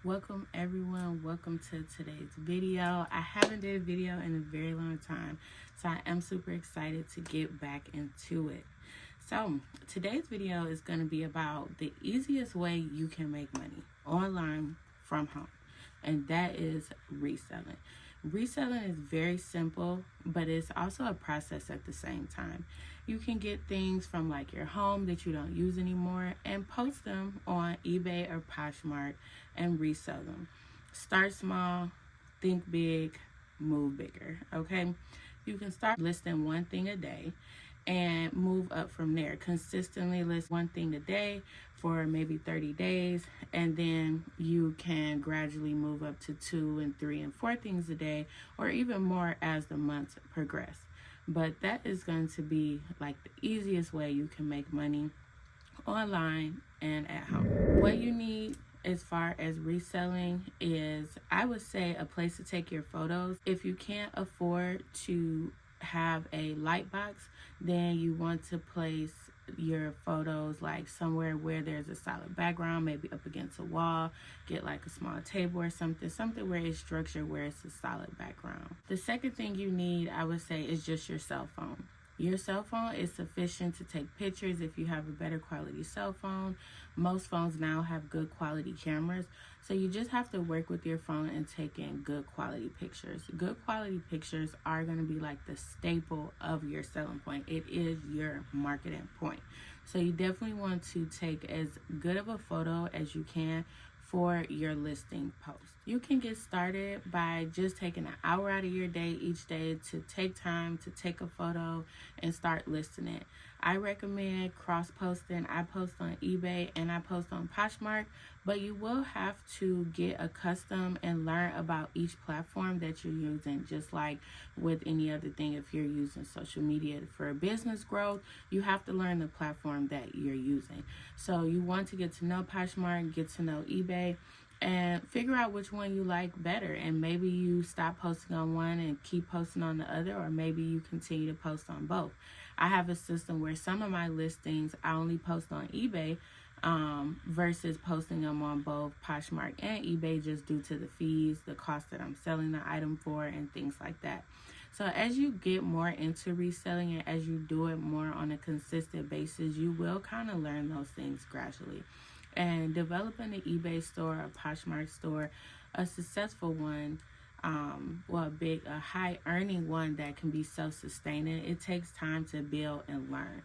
Welcome everyone, welcome to today's video. I haven't did a video in a very long time, so I am super excited to get back into it. So today's video is going to be about the easiest way you can make money online from home, and that is reselling. Reselling is very simple, but it's also a process at the same time. You can get things from like your home that you don't use anymore and post them on eBay or Poshmark and resell them. Start small, think big, move bigger, okay? You can start listing one thing a day and move up from there. Consistently list one thing a day for maybe 30 days, and then you can gradually move up to 2 and 3 and 4 things a day, or even more as the months progress. But that is going to be like the easiest way you can make money online and at home. What you need as far as reselling is, I would say, a place to take your photos. If you can't afford to have a light box, then you want to place your photos like somewhere where there's a solid background, maybe up against a wall. Get like a small table or something where it's structured, where it's a solid background. The second thing you need, I would say, is just your cell phone. Your cell phone is sufficient to take pictures if you have a better quality cell phone. Most phones now have good quality cameras, so you just have to work with your phone and take in good quality pictures. Good quality pictures are going to be like the staple of your selling point. It is your marketing point. So you definitely want to take as good of a photo as you can for your listing post. You can get started by just taking an hour out of your day each day to take time to take a photo and start listing it. I recommend cross posting. I post on eBay and I post on Poshmark, but you will have to get accustomed and learn about each platform that you're using, just like with any other thing. If you're using social media for business growth, you have to learn the platform that you're using. So you want to get to know Poshmark, get to know eBay, and figure out which one you like better. And maybe you stop posting on one and keep posting on the other, or maybe you continue to post on both. I have a system where some of my listings I only post on eBay versus posting them on both Poshmark and eBay, just due to the fees, the cost that I'm selling the item for, and things like that. So as you get more into reselling and as you do it more on a consistent basis, you will kind of learn those things gradually. And developing an eBay store, a Poshmark store, a successful one, a high earning one that can be self-sustaining, it takes time to build and learn.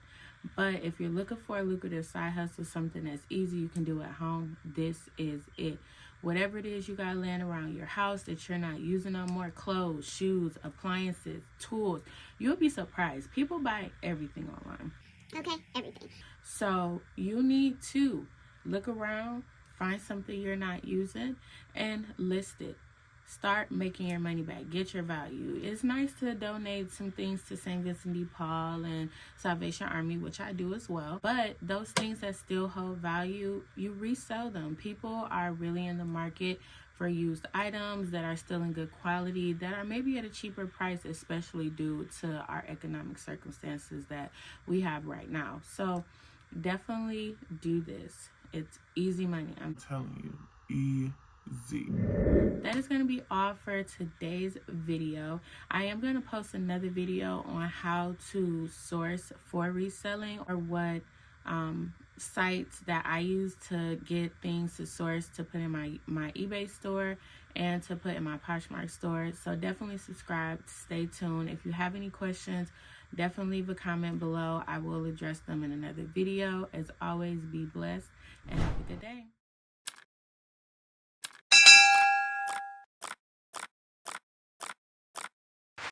But if you're looking for a lucrative side hustle, something that's easy you can do at home, this is it. Whatever it is you got laying around your house that you're not using no more, clothes, shoes, appliances, tools, you'll be surprised. People buy everything online. Okay, everything. So you need to look around, find something you're not using, and list it. Start making your money back. Get your value. It's nice to donate some things to St. Vincent de Paul and Salvation Army, which I do as well. But those things that still hold value, you resell them. People are really in the market for used items that are still in good quality, that are maybe at a cheaper price, especially due to our economic circumstances that we have right now. So definitely do this. It's easy money, I'm telling you. Easy. That is going to be all for today's video. I am going to post another video on how to source for reselling, or what sites that I use to get things to source to put in my eBay store and to put in my Poshmark store. So definitely subscribe, stay tuned. If you have any questions, definitely leave a comment below. I will address them in another video. As always, be blessed and have a good day.